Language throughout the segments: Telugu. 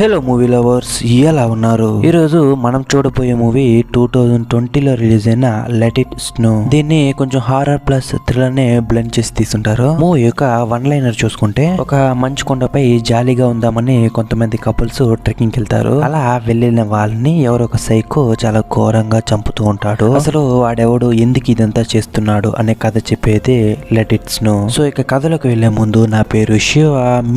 హలో మూవీ లవర్స్, ఎలా ఉన్నారు? ఈ రోజు మనం చూడబోయే మూవీ 2020లో రిలీజ్ అయిన లెట్ ఇట్ స్నో. దీన్ని కొంచెం హారర్ ప్లస్ థ్రిల్లర్ నే బ్లెండ్ చేసి తీసుంటారు. మూవీ యొక్క వన్ లైనర్ చూసుకుంటే, ఒక మంచు కొండపై జాలీగా ఉందామని కొంతమంది కపుల్స్ ట్రెక్కింగ్ వెళ్తారు. అలా వెళ్ళిన వాళ్ళని ఎవరో ఒక సైకో చాలా ఘోరంగా చంపుతూ ఉంటాడు. అసలు వాడెవడు, ఎందుకు ఇదంతా చేస్తున్నాడు అనే కథ చెప్పేది లెట్ ఇట్ స్నో. సో ఇక కథలోకి వెళ్లే ముందు, నా పేరు శివ,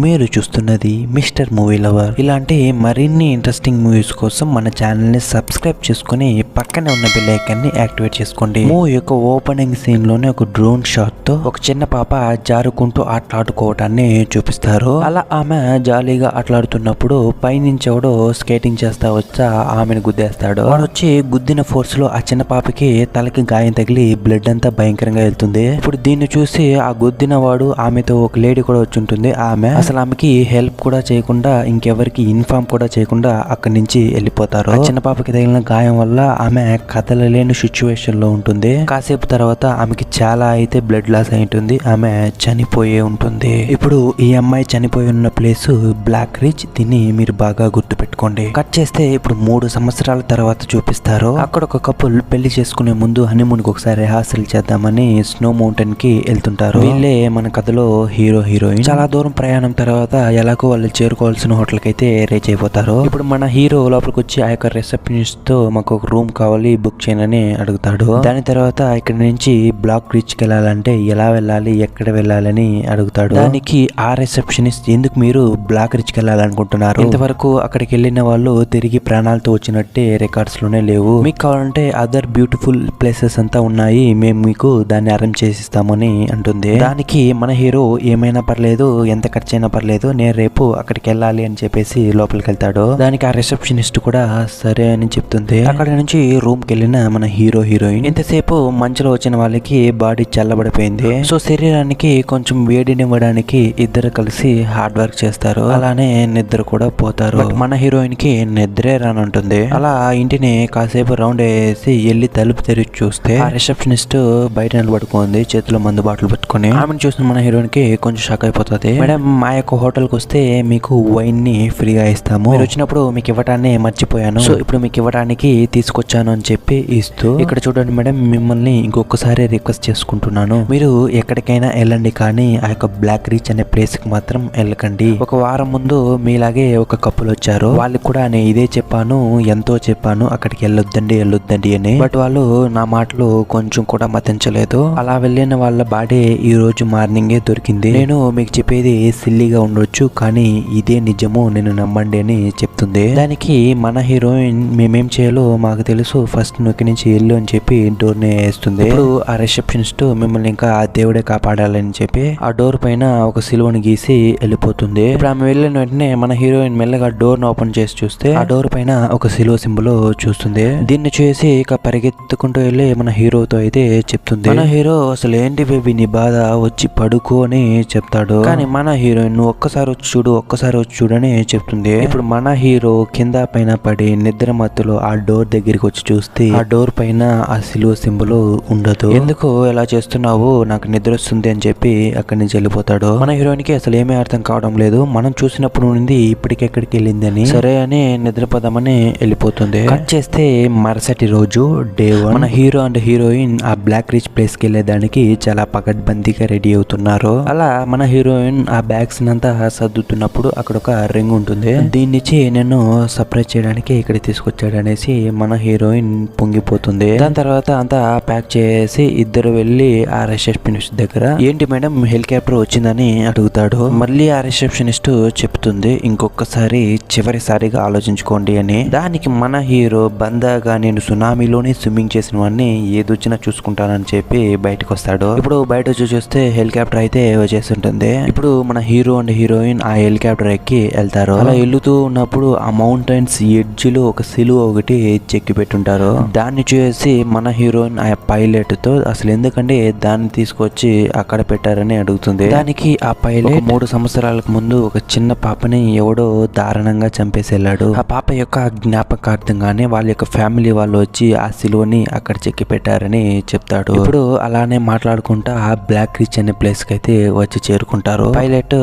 మీరు చూస్తున్నది మిస్టర్ మూవీ లవర్. ఇలాంటి మరిన్ని ఇంట్రెస్టింగ్ మూవీస్ కోసం మన ఛానల్ ని సబ్స్క్రైబ్ చేసుకుని పక్కనే ఉన్న బెల్ ఐకాన్ ని యాక్టివేట్ చేసుకోండి. మూవీ యొక్క ఓపెనింగ్ సీన్ లోనే ఒక డ్రోన్ షాట్ తో ఒక చిన్న పాప జారుకుంటూ ఆటలాడుకోవటాన్ని చూపిస్తారు. అలా ఆమె జాలీగా ఆటలాడుతున్నప్పుడు పైనుంచి ఎవడో స్కేటింగ్ చేస్తా వచ్చా ఆమెను గుద్దేస్తాడు. వాడు వచ్చి గుద్దిన ఫోర్స్ లో ఆ చిన్న పాపకి తలకి గాయం తగిలి బ్లడ్ అంతా భయంకరంగా వెళ్తుంది. ఇప్పుడు దీన్ని చూసి ఆ గుద్దిన వాడు, ఆమెతో ఒక లేడీ కూడా వచ్చి ఉంటుంది. ఆమె అసలు ఆమెకి హెల్ప్ కూడా చేయకుండా, ఇంకెవరికి ఇన్ఫార్మ్ కూడా చేయకుండా అక్కడి నుంచి వెళ్ళిపోతారు. చిన్న పాపకి తగిలిన గాయం వల్ల ఆమె కదలలేని సిచ్యువేషన్ లో ఉంటుంది. కాసేపు తర్వాత ఆమెకి చాలా అయితే బ్లడ్ లాస్ అయి ఉంటుంది. ఆమె చనిపోయే ఉంటుంది. ఇప్పుడు ఈ అమ్మాయి చనిపోయి ఉన్న ప్లేస్ బ్లాక్ రిచ్. దీన్ని మీరు బాగా గుర్తు పెట్టుకోండి. కట్ చేస్తే ఇప్పుడు 3 సంవత్సరాల తర్వాత చూపిస్తారు. అక్కడ ఒక కపుల్ పెళ్లి చేసుకునే ముందు హనీమూన్ కి ఒకసారి రిహార్సల్ చేద్దామని స్నో మౌంటైన్ కి వెళ్తుంటారు. వీళ్ళే మన కథలో హీరో హీరోయిన్. చాలా దూరం ప్రయాణం తర్వాత ఎలాగో వాళ్ళు చేరుకోవాల్సిన హోటల్ కి అయితే రీచ్ అయిపోతారు. ఇప్పుడు మన హీరో లోపలికి వచ్చి ఆ యొక్క రిసెప్షనిస్ట్ తో మాకు ఒక రూమ్ కావాలి, బుక్ చేయనని అడుగుతాడు. దాని తర్వాత ఇక్కడ నుంచి బ్లాక్ రీచ్ కి వెళ్ళాలంటే ఎలా వెళ్ళాలి, ఎక్కడ వెళ్ళాలని అడుగుతాడు. దానికి ఆ రిసెప్షనిస్ట్, ఎందుకు మీరు బ్లాక్ రీచ్ కి వెళ్ళాలనుకుంటున్నారు? ఇంతవరకు అక్కడికి వెళ్ళిన వాళ్ళు తిరిగి ప్రాణాలతో వచ్చినట్టే రికార్డ్స్ లోనే లేవు. మీకు కావాలంటే అదర్ బ్యూటిఫుల్ ప్లేసెస్ అంతా ఉన్నాయి, మేము మీకు దాన్ని అరేంజ్ చేసిస్తామని అంటుంది. దానికి మన హీరో ఏమైనా పర్లేదు, ఎంత ఖర్చు అయినా పర్లేదు, నేను రేపు అక్కడికి వెళ్ళాలి అని చెప్పేసి లోపలికి వెళ్తాడు. దానికి ఆ రిసెప్షనిస్ట్ కూడా సరే అని చెప్తుంది. అక్కడ నుంచి రూమ్ కి వెళ్ళిన మన హీరో హీరోయిన్ ఇంతసేపు మంచులో వచ్చిన వాళ్ళకి బాడీ చల్లబడిపోయింది. సో శరీరానికి కొంచెం వేడినివ్వడానికి ఇద్దరు కలిసి హార్డ్ వర్క్ చేస్తారు. అలానే నిద్ర కూడా పోతారు. బట్ మన హీరోయిన్ కి నిద్రే రానంటుంది. అలా ఇంటిని కాసేపు రౌండ్ వేసి వెళ్ళి తలుపు తెరిచి చూస్తే ఆ రిసెప్షనిస్ట్ బయట నిలబడుకుంది, చేతిలో మందు బాటిల్ పెట్టుకుని. ఆమెను చూసిన మన హీరోయిన్ కి కొంచెం షాక్ అయిపోతుంది. మేడం, మా యొక్క హోటల్ కి వస్తే మీకు వైన్ ని ఫ్రీగా ఇస్తాము, మీరు వచ్చినప్పుడు మీకు ఇవ్వటాన్ని మర్చిపోయాను, సో ఇప్పుడు మీకు ఇవ్వడానికి తీసుకొచ్చాను అని చెప్పి ఇస్తూ, ఇక్కడ చూడండి మేడం, మిమ్మల్ని ఇంకొకసారి రిక్వెస్ట్ చేసుకుంటున్నాను, మీరు ఎక్కడికైనా వెళ్ళండి కానీ ఆ యొక్క బ్లాక్ రీచ్ అనే ప్లేస్ కి మాత్రం వెళ్ళకండి. ఒక వారం ముందు మీలాగే ఒక కప్పులు వచ్చారు, వాళ్ళకి కూడా నేను ఇదే చెప్పాను, ఎంతో చెప్పాను, అక్కడికి వెళ్ళొద్దండి అని. బట్ వాళ్ళు నా మాటలు కొంచెం కూడా మతించలేదు. అలా వెళ్ళిన వాళ్ళ బాడీ ఈ రోజు మార్నింగే దొరికింది. నేను మీకు చెప్పేది సిల్లీగా ఉండొచ్చు కానీ ఇదే నిజము, నేను నమ్మండి అని చెప్తుంది. దానికి మన హీరోయిన్, మేమేం చేయాలో మాకు తెలుసు, ఫస్ట్ నువ్వు ఇక్కడి నుంచి వెళ్ళు అని చెప్పి డోర్ ని వేస్తుంది. ఇప్పుడు ఆ రిసెప్షనిస్ట్ మిమ్మల్ని ఇంకా ఆ దేవుడే కాపాడాలని చెప్పి ఆ డోర్ పైన ఒక సిలువను గీసి వెళ్ళిపోతుంది. ఇప్పుడు ఆమె వెళ్ళిన వెంటనే మన హీరోయిన్ మెల్లగా డోర్ ను ఓపెన్ చేసి చూస్తే ఆ డోర్ పైన ఒక సిలువ సింబల్ చూస్తుంది. దీన్ని చూసి ఇక పరిగెత్తుకుంటూ వెళ్ళి మన హీరోతో అయితే చెప్తుంది. మన హీరో, అసలు ఏంటి బేబీ నీ బాధ, వచ్చి పడుకో అని చెప్తాడు. కానీ మన హీరోయిన్, నువ్వు ఒక్కసారి వచ్చి చూడు అని చెప్తుంది. ఇప్పుడు మన హీరో కింద పైన పడి నిద్ర మత్తులో ఆ డోర్ దగ్గరికి వచ్చి చూస్తే ఆ డోర్ పైన ఆ సిలువ సింబల్ ఉండదు. ఎందుకు ఎలా చేస్తున్నావు, నాకు నిద్ర వస్తుంది అని చెప్పి అక్కడి నుంచి వెళ్ళిపోతాడు. మన హీరోయిన్ కి అసలు ఏమీ అర్థం కావడం లేదు, మనం చూసినప్పుడు నుండి ఇప్పటికెక్కడికి వెళ్ళింది అని. సరే అని నిద్రపోదామని వెళ్ళిపోతుంది. కట్ చేస్తే మరుసటి రోజు డే 1. మన హీరో అండ్ హీరోయిన్ ఆ బ్లాక్ రీచ్ ప్లేస్ కి వెళ్ళేదానికి చాలా పకడ్బందీగా రెడీ అవుతున్నారు. అలా మన హీరోయిన్ ఆ బ్యాగ్స్ అంతా సర్దుతున్నప్పుడు అక్కడ ఒక రింగ్ ఉంటుంది. దీన్నిచ్చి నేను సర్ప్రైజ్ చేయడానికి ఇక్కడ తీసుకొచ్చాడు అనేసి మన హీరోయిన్ పొంగిపోతుంది. దాని తర్వాత అంతా ప్యాక్ చేసి ఇద్దరు వెళ్ళి ఆ రిసెప్షనిస్ట్ దగ్గర, ఏంటి మేడం హెలికాప్టర్ వచ్చిందని అడుగుతాడు. మళ్ళీ ఆ రిసెప్షనిస్ట్ చెప్తుంది, ఇంకొకసారి చివరిసారిగా ఆలోచించుకోండి అని. దానికి మన హీరో, బందాగా నేను సునామీలోనే స్విమ్మింగ్ చేసిన వాడిని ఏదొచ్చినా చూసుకుంటానని చెప్పి బయటకు వస్తాడు. ఇప్పుడు బయట వచ్చి చూస్తే హెలికాప్టర్ అయితే వచ్చేస్తుంటుంది. ఇప్పుడు మన హీరో అండ్ హీరోయిన్ ఆ హెలికాప్టర్ ఎక్కి వెళ్తారు. అలా వెళ్తూ ఉన్నప్పుడు ఆ మౌంటైన్స్ ఎడ్జ్ లో ఒక సిలువ ఒకటి చెక్కి పెట్టుంటారు. దాన్ని చూసి మన హీరోయిన్ ఆ పైలట్ తో, అసలు ఎందుకంటే దాన్ని తీసుకొచ్చి అక్కడ పెట్టారని అడుగుతుంది. దానికి ఆ పైలట్ 3 సంవత్సరాలకు ముందు ఒక చిన్న పాపని ఎవడో దారుణంగా చంపేసి వదిలేసి వెళ్ళాడు. ఆ పాప యొక్క జ్ఞాపకార్థంగానే వాళ్ళ యొక్క ఫ్యామిలీ వాళ్ళు వచ్చి ఆ సిలువని అక్కడ చెక్కి పెట్టారని చెప్తాడు. ఇప్పుడు అలానే మాట్లాడుకుంటా ఆ బ్లాక్ రిచ్ అనే ప్లేస్ కి అయితే వచ్చి చేరుకుంటారు. పైలట్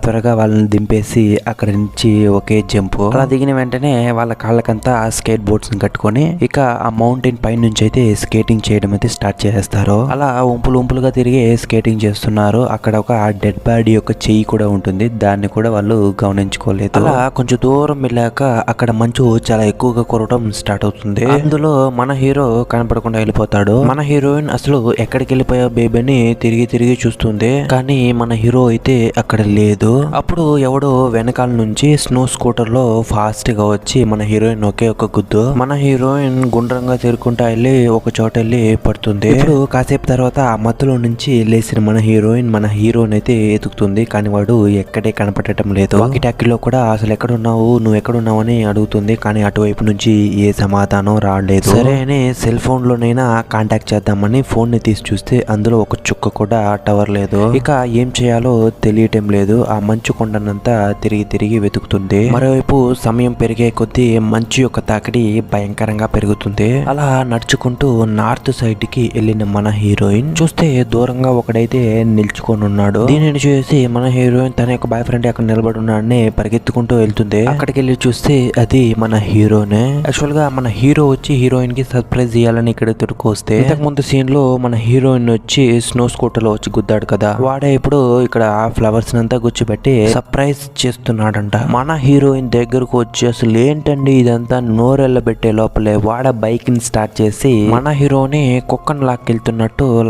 త్వరగా వాళ్ళని దింపేసి అక్కడ నుంచి ఒకే జంప్. అలా దిగిన వెంటనే వాళ్ళ కాళ్ళకంతా స్కేట్ బోర్డ్స్ కట్టుకొని ఇక ఆ మౌంటైన్ పై నుంచి అయితే స్కేటింగ్ చేయడం అయితే స్టార్ట్ చేస్తారు. అలా ఉంపులుగా తిరిగి స్కేటింగ్ చేస్తున్నారు. అక్కడ ఒక డెడ్ బాడీ యొక్క చెయ్యి కూడా ఉంటుంది. దాన్ని కూడా వాళ్ళు గమనించుకోలేదు. అలా కొంచెం దూరం వెళ్ళాక అక్కడ మంచు చాలా ఎక్కువగా కురవడం స్టార్ట్ అవుతుంది. అందులో మన హీరో కనపడకుండా వెళ్ళిపోతాడు. మన హీరోయిన్ అసలు ఎక్కడికి వెళ్ళిపోయా బేబీ అని తిరిగి చూస్తుంది. కానీ మన హీరో అయితే అక్కడ లేదు. అప్పుడు ఎవడో వెనకాల నుంచి స్నో స్కూటర్ లో ఫాస్ట్ గా వచ్చి మన హీరోయిన్ ఒకే ఒక గుద్దు. మన హీరోయిన్ గుండ్రంగా తిరుగుకుంటా వెళ్ళి ఒక చోట వెళ్ళి పడుతుంది. ఇప్పుడు కాసేపు తర్వాత ఆ మత్తులో నుంచి లేచిన మన హీరోయిన్ అయితే ఎతుకుతుంది. కానీ వాడు ఎక్కడే కనపడటం లేదు. వాకి టాకీలో కూడా అసలు ఎక్కడున్నావు, నువ్వు ఎక్కడున్నావు అని అడుగుతుంది. కానీ అటువైపు నుంచి ఏ సమాధానం రాలేదు. సరే అని సెల్ ఫోన్ లోనైనా కాంటాక్ట్ చేద్దామని ఫోన్ ని తీసి చూస్తే అందులో ఒక చుక్క కూడా టవర్ లేదు. ఇక ఏం చేయాలో తెలియటం లేదు. ఆ మంచు కొండనంతా తిరిగి వెతుకుతుంది. మరోవైపు సమయం పెరిగే కొద్దీ మంచు యొక్క తాకిడి భయంకరంగా పెరుగుతుంది. అలా నడుచుకుంటూ నార్త్ సైడ్ కి వెళ్ళిన మన హీరోయిన్ చూస్తే దూరంగా ఒకడైతే నిల్చుకొని ఉన్నాడు. దీనిని చూసి మన హీరోయిన్ తన యొక్క బాయ్ ఫ్రెండ్ అక్కడ నిలబడి ఉన్నాడని పరిగెత్తుకుంటూ వెళ్తుంది. అక్కడికి వెళ్ళి చూస్తే అది మన హీరోనే. యాక్చువల్ గా మన హీరో వచ్చి హీరోయిన్ కి సర్ప్రైజ్ ఇవ్వాలని ఇక్కడ తిరుకొస్తే ఇంతకు ముందు సీన్ లో మన హీరోయిన్ వచ్చి స్నో స్కూటర్ లో వచ్చి గుద్దాడు కదా, వాడే ఇప్పుడు ఇక్కడ ఫ్లవర్స్ అంతా గుచ్చిపెట్టి సర్ప్రైజ్ చేస్తున్నాడంట. మన హీరోయిన్ దగ్గరకు వచ్చి అసలు ఏంటండి ఇదంతా నోరెళ్ళబెట్టే లోపలే వాడ బైక్ ని స్టార్ట్ చేసి మన హీరోని కుక్కను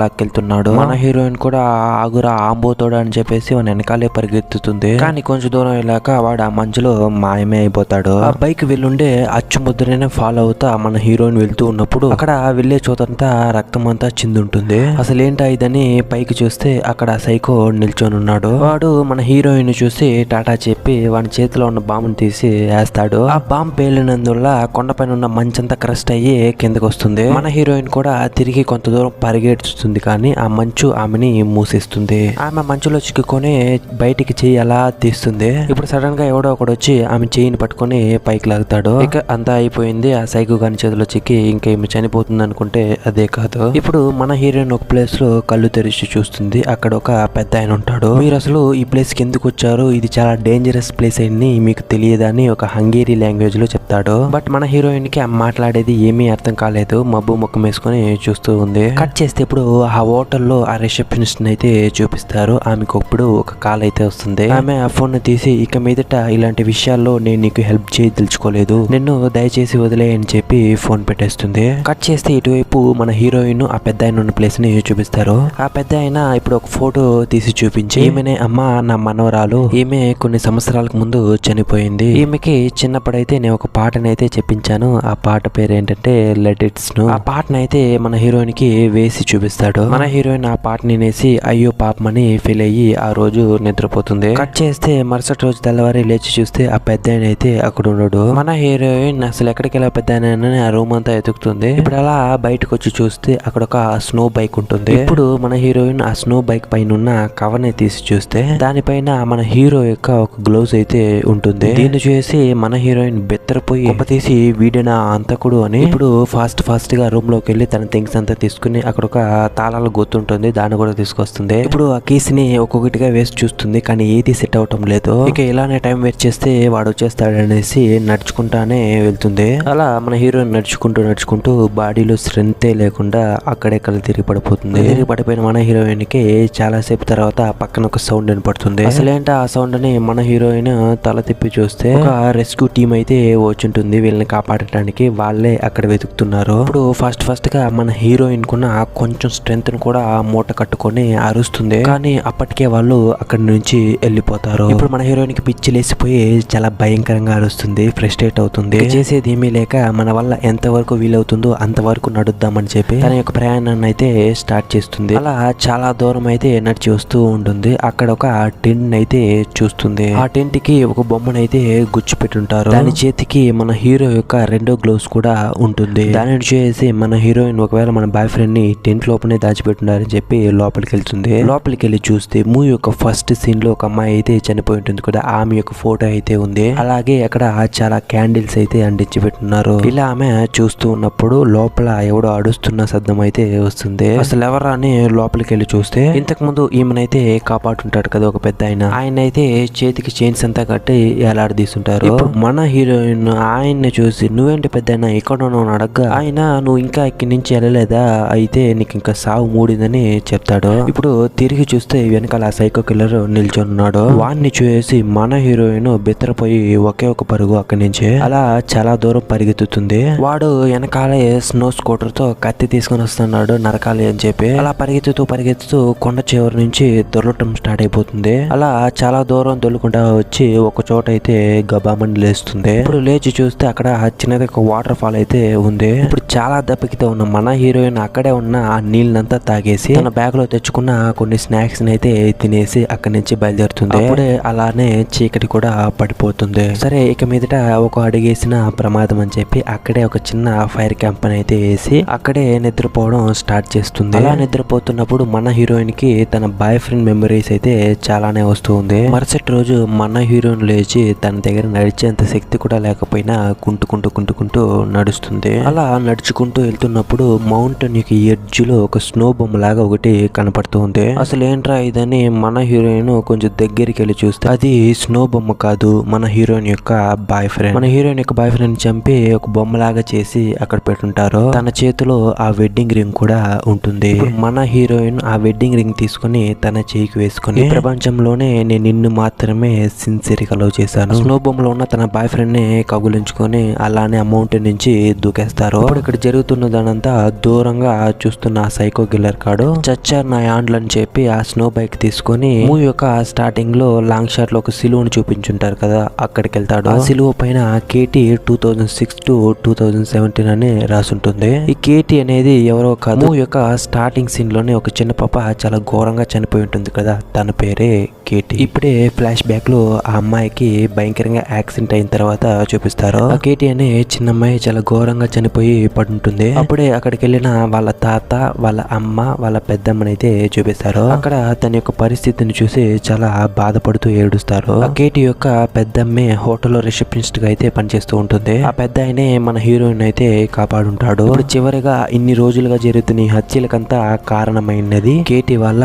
లాక్కెళ్తున్నాడు. మన హీరోయిన్ కూడా ఆగురా ఆంబోతోడు అని చెప్పేసి వాని వెనకాలే పరిగెత్తుతుంది. కానీ కొంచెం దూరం వెళ్ళాక వాడు ఆ మంచులో మాయమే అయిపోతాడు. ఆ బైక్ వెళ్ళుండే అచ్చుముద్రనే ఫాలో అవుతా మన హీరోయిన్ వెళ్తూ ఉన్నప్పుడు అక్కడ వెళ్లే చోతంతా రక్తం అంతా చిందుంటుంది. అసలు ఏంటా ఇదని పైకి చూస్తే అక్కడ సైకో నిల్చొని ఉన్నాడు. వాడు మన హీరోయిన్ చూసి టాటా చెప్పి వాడి చేతిలో ఉన్న బాంబుని తీసి వేస్తాడు. ఆ బాంబు పేలినందువల్ల కొండపైన ఉన్న మంచంతా క్రస్ట్ అయ్యి కిందకు వస్తుంది. మన హీరోయిన్ కూడా తిరిగి కొంత దూరం పరిగెడుతుంది. కానీ ఆ మంచు ఆమెని మూసేస్తుంది. ఆమె మంచులో చిక్కుకొని బయటికి చెయ్యి అలా తీస్తుంది. ఇప్పుడు సడన్ గా ఎవడో ఒకడు వచ్చి ఆమె చెయ్యిని పట్టుకొని పైకి లాగుతాడు. ఇక అంతా అయిపోయింది. ఆ సైకో గాని చేతిలో చిక్కి ఇంకా ఏమి చనిపోతుంది అనుకుంటే అదే కాదు. ఇప్పుడు మన హీరోయిన్ ఒక ప్లేస్ లో కళ్ళు తెరిచి చూస్తుంది. అక్కడ ఒక పెద్ద ఆయన ఉంటాడు. మీరు అసలు ఈ ప్లేస్ కి ఎందుకు వచ్చారు, ఇది చాలా డేంజరస్ ప్లేస్ అని మీకు తెలియదని ఒక హంగేరీ లాంగ్వేజ్ లో చెప్తాడు. బట్ మన హీరోయిన్ కి మాట్లాడేది ఏమీ అర్థం కాలేదు. మబ్బు ముఖం వేసుకొని చూస్తూ ఉంది. కట్ చేస్తే ఇప్పుడు ఆ హోటల్లో ఆ రిసెప్షనిస్ట్ అయితే చూపిస్తారు. ఆమెకు ఇప్పుడు ఒక కాల్ అయితే వస్తుంది. ఆమె ఆ ఫోన్ తీసి ఇక మీదట ఇలాంటి విషయాల్లో నేను నీకు హెల్ప్ చేయదలుచుకోలేదు, నిన్ను దయచేసి వదిలే అని చెప్పి ఫోన్ పెట్టేస్తుంది. కట్ చేస్తే ఇటువైపు మన హీరోయిన్ ఆ పెద్ద ఆయన ఉన్న ప్లేస్ ని చూపిస్తారు. ఆ పెద్ద ఆయన ఇప్పుడు ఒక ఫోటో తీసి చూపించి ఈమెనే అమ్మ నా మనవరాలు, ఈమె కొన్ని సంవత్సరాలకు ముందు చనిపోయింది. ఈమెకి చిన్నప్పుడైతే నేను ఒక పాటనైతే చెప్పించాను. ఆ పాట పేరు ఏంటంటే లెట్ ఇట్ స్నో. ఆ పాటనైతే మన హీరోయిన్ కి వేసి చూపిస్తాడు. మన హీరోయిన్ ఆ పాటని వేసి అయ్యో పాపమని ఫీల్ అయ్యి ఆ రోజు నిద్రపోతుంది. కట్ చేస్తే మరుసటి రోజు తెల్లవారి లేచి చూస్తే ఆ పెద్ద ఆయన అయితే అక్కడ ఉన్నాడు. మన హీరోయిన్ అసలు ఎక్కడికి వెళ్ళా పెద్ద ఆయన ఆ రూమ్ అంతా ఎతుకుతుంది. ఇప్పుడు అలా బయటకు వచ్చి చూస్తే అక్కడ ఒక స్నో బైక్ ఉంటుంది. ఇప్పుడు మన హీరోయిన్ ఆ స్నో బైక్ పైన ఉన్న కవర్ ని తీసి చూస్తే దానిపైన మన హీరో యొక్క ఒక గ్లౌజ్ అయితే ఉంటుంది. దీన్ని చూసి మన హీరోయిన్ బెత్తరపోయి తీసి వీడినా అంతకుడు అని ఇప్పుడు ఫాస్ట్ గా రూమ్ లోకి వెళ్ళి తన థింగ్స్ అంతా తీసుకుని అక్కడ ఒక తాళాలు గుర్తుంటుంది, దాన్ని కూడా తీసుకొస్తుంది. ఇప్పుడు ఆ కీస్ ని ఒక్కొక్కటిగా వేసి చూస్తుంది. కానీ ఏది సెట్ అవటం లేదు. ఇక ఇలానే టైం వేస్ట్ చేస్తే వాడు వచ్చేస్తాడు అనేసి నడుచుకుంటానే వెళ్తుంది. అలా మన హీరోయిన్ నడుచుకుంటూ బాడీలో స్ట్రెంతే లేకుండా అక్కడెక్కడ తిరిగి పడిపోతుంది. తిరిగి పడిపోయిన మన హీరోయిన్ కి చాలా సేపు తర్వాత పక్కన ఒక సౌండ్ వినపడుతుంది. అసలేంట ఆ సౌండ్ అని మన హీరోయిన్ తల తిప్పి చూస్తే ఒక రెస్క్యూ టీమ్ అయితే వచ్చుంటుంది. వీళ్ళని కాపాడటానికి వాళ్ళే అక్కడ వెతుకుతున్నారు. ఇప్పుడు ఫాస్ట్ గా మన హీరోయిన్ కున్న కొంచెం స్ట్రెంత్ ని కూడా మూట కట్టుకొని అరుస్తుంది. కానీ అప్పటికే వాళ్ళు అక్కడి నుంచి వెళ్ళిపోతారు. ఇప్పుడు మన హీరోయిన్ కి పిచ్చి లేసిపోయి చాలా భయంకరంగా అరుస్తుంది, ఫ్రస్ట్రేట్ అవుతుంది. చేసేది ఏమీ లేక మన వల్ల ఎంతవరకు వీలవుతుందో అంతవరకు నడుద్దామని చెప్పి తన యొక్క ప్రయాణాన్ని అయితే స్టార్ట్ చేస్తుంది. అలా చాలా దూరం అయితే నడిచి వస్తూ ఉంటుంది. అక్కడ ఒక టెంట్ అయితే చూస్తుంది. ఆ టెంట్ కి ఒక బొమ్మనైతే గుచ్చి పెట్టుంటారు. దాని చేతికి మన హీరో యొక్క రెండో గ్లోవ్స్ కూడా ఉంటుంది. దానిని చూసి మన హీరోయిన్ ఒకవేళ మన బాయ్ ఫ్రెండ్ ని టెంట్ లోపలనే దాచిపెట్టున్నారని చెప్పి లోపలికి వెళ్తుంది. లోపలికి వెళ్ళి చూస్తే మూవీ యొక్క ఫస్ట్ సీన్ లో ఒక అమ్మాయి అయితే చనిపోయి ఉంటుంది కదా, ఆమె యొక్క ఫోటో అయితే ఉంది. అలా అలాగే అక్కడ చాలా క్యాండిల్స్ అయితే అంటించి పెట్టున్నారు. ఇలా ఆమె చూస్తూ ఉన్నప్పుడు లోపల ఎవడో అడుస్తున్న శబ్దం అయితే వస్తుంది. అసలు ఎవరా అని లోపలికి వెళ్ళి చూస్తే ఇంతకు ముందు ఈమెనైతే కాపాడుతుంటాడు కదా ఒక పెద్ద ఆయన అయితే చేతికి చైన్స్ అంతా కట్టి ఏలాడదీస్తుంటారు. ఇప్పుడు మన హీరోయిన్ ఆయన్ని చూసి నువ్వేంటి పెద్ద ఇక్కడ ఉన్నావు అడగ్గా ఆయన నువ్వు ఇంకా ఇక్కడి నుంచి వెళ్ళలేదా అయితే నీకు ఇంకా సావు మూడిందని చెప్తాడు. ఇప్పుడు తిరిగి చూస్తే వెనకాల సైకో కిల్లర్ నిల్చొని ఉన్నాడు. వాడిని చూసి మన హీరోయిన్ బెత్తరపోయి ఒకే ఒక పరుగు అక్కడి నుంచి అలా చాలా దూరం పరిగెత్తుతుంది. వాడు వెనకాలే స్నో స్కూటర్ తో కత్తి తీసుకుని వస్తున్నాడు నరకాలి అని చెప్పి. అలా పరిగెత్తుతూ కొండ చివరి నుంచి దొరలటం స్టార్ట్ అయిపోతుంది. అలా చాలా దూరం దొల్లుకుంటా వచ్చి ఒక చోట అయితే గబామని లేస్తుంది. ఇప్పుడు లేచి చూస్తే అక్కడ చిన్నది ఒక వాటర్ ఫాల్ అయితే ఉంది. ఇప్పుడు చాలా దప్పికితో ఉన్న మన హీరోయిన్ అక్కడే ఉన్న ఆ నీళ్ళనంతా తాగేసి తన బ్యాగ్ లో తెచ్చుకున్న కొన్ని స్నాక్స్ అయితే తినేసి అక్కడి నుంచి బయలుదేరుతుంది. అప్పుడే అలానే చీకటి కూడా పడిపోతుంది. సరే ఇక మీదట ఒక అడుగేసిన ప్రమాదం అని చెప్పి అక్కడే ఒక చిన్న ఫైర్ క్యాంప్ అయితే వేసి అక్కడే నిద్రపోవడం స్టార్ట్ చేస్తుంది. అలా నిద్రపోతున్నప్పుడు మన హీరోయిన్ కి తన బాయ్ ఫ్రెండ్ మెమరీస్ అయితే చాలానే వస్తుంది. మరుసటి రోజు మన హీరోయిన్ లేచి తన దగ్గర నడిచేంత శక్తి కూడా లేకపోయినా కుంటుకుంటూ నడుస్తుంది. అలా నడుచుకుంటూ వెళ్తున్నప్పుడు మౌంటైన్ యొక్క ఎడ్జ్ లో ఒక స్నో బొమ్మ లాగా ఒకటి కనపడుతుంది. అసలు ఏంట్రా ఇదని మన హీరోయిన్ కొంచెం దగ్గరికి వెళ్ళి చూస్తే అది స్నో బొమ్మ కాదు, మన హీరోయిన్ యొక్క బాయ్ ఫ్రెండ్. మన హీరోయిన్ యొక్క బాయ్ ఫ్రెండ్ చంపి ఒక బొమ్మలాగా చేసి అక్కడ పెట్టుంటారు. తన చేతిలో ఆ వెడ్డింగ్ రింగ్ కూడా ఉంటుంది. మన హీరోయిన్ ఆ వెడ్డింగ్ రింగ్ తీసుకుని తన చేయికి వేసుకుని ప్రపంచంలోనే నేను నిన్ను మాత్రమే సిన్సియర్ గా లవ్ చేశాను స్నో బొమ్మలో ఉన్న తన బాయ్ ఫ్రెండ్ ని కగులించుకొని అలానే అమౌంట్ నుంచి దూకేస్తారు. ఇప్పుడు ఇక్కడ జరుగుతున్న దానంతా దూరంగా చూస్తున్న ఆ సైకో కిల్లర్ కాడు చచ్చారు నా యాండ్లు అని చెప్పి ఆ స్నో బైక్ తీసుకొని మూవీ యొక్క స్టార్టింగ్ లో లాంగ్ షాట్ లో ఒక సిలువను చూపించుంటారు కదా అక్కడికి వెళ్తాడు. ఆ సిలువ పైన కేటీ 2006 to 2017 అని రాసుంటుంది. ఈ కేటీ అనేది ఎవరో కాదు మూవీ యొక్క స్టార్టింగ్ సీన్ లోనే ఒక చిన్న పాప చాలా ఘోరంగా చనిపోయి ఉంటుంది కదా తన పేరే కేటీ. ఇప్పుడే ఫ్లాష్ బ్యాక్ లో ఆ అమ్మాయికి భయంకరంగా యాక్సిడెంట్ అయిన తర్వాత చూపిస్తారు. ఆ కేటీ అనే చిన్న అమ్మాయి చాలా ఘోరంగా చనిపోయి పడుంటుంది. అప్పుడే అక్కడికి వెళ్ళిన వాళ్ళ తాత వాళ్ళ అమ్మ వాళ్ళ పెద్దమ్మని అయితే చూపిస్తారు. అక్కడ తన యొక్క పరిస్థితిని చూసి చాలా బాధపడుతూ ఏడుస్తారు. ఆ కేటీ యొక్క పెద్దమ్మే హోటల్లో రిసెప్షనిస్ట్ గా అయితే పనిచేస్తూ ఉంటుంది. ఆ పెద్ద ఆయనే మన హీరోయిన్ అయితే కాపాడుంటాడు. ఇప్పుడు చివరిగా ఇన్ని రోజులుగా జరుగుతున్న ఈ హత్యలకంతా కారణమైనది కేటీ వాళ్ళ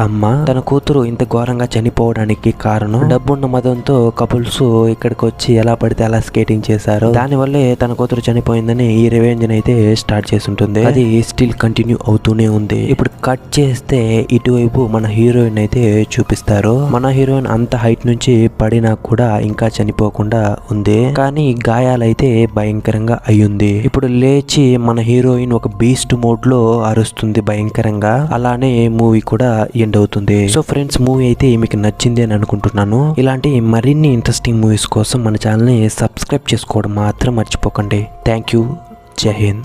అమ్మ. తన కూతురు ఇంత ఘోరంగా చనిపోవడానికి కారణం డబ్బున్న మదంతో కపుల్స్ ఇక్కడికి వచ్చి ఎలా పడితే అలా స్కేటింగ్ చేశారు. దాని వల్లే తన కూతురు చనిపోయిందని ఈ రివెంజ్ అయితే స్టార్ట్ చేసి ఉంటుంది. అది స్టిల్ కంటిన్యూ అవుతూనే ఉంది. ఇప్పుడు కట్ చేస్తే ఇటువైపు మన హీరోయిన్ అయితే చూపిస్తారు. మన హీరోయిన్ అంత హైట్ నుంచి పడినా కూడా ఇంకా చనిపోకుండా ఉంది. కానీ గాయాలైతే భయంకరంగా అయ్యింది. ఇప్పుడు లేచి మన హీరోయిన్ ఒక బీస్ట్ మోడ్ లో అరుస్తుంది భయంకరంగా. అలానే మూవీ కూడా ఎండ్ అవుతుంది. సో ఫ్రెండ్స్ మూవీ అయితే మీకు నచ్చింది అని అనుకుంటున్నాను. ఇలాంటి మరిన్ని ఇంట్రెస్టింగ్ మూవీస్ కోసం మన ఛానల్ ని సబ్స్క్రైబ్ చేసుకోవడం మాత్రం మర్చిపోకండి. Thank you. జై హింద్.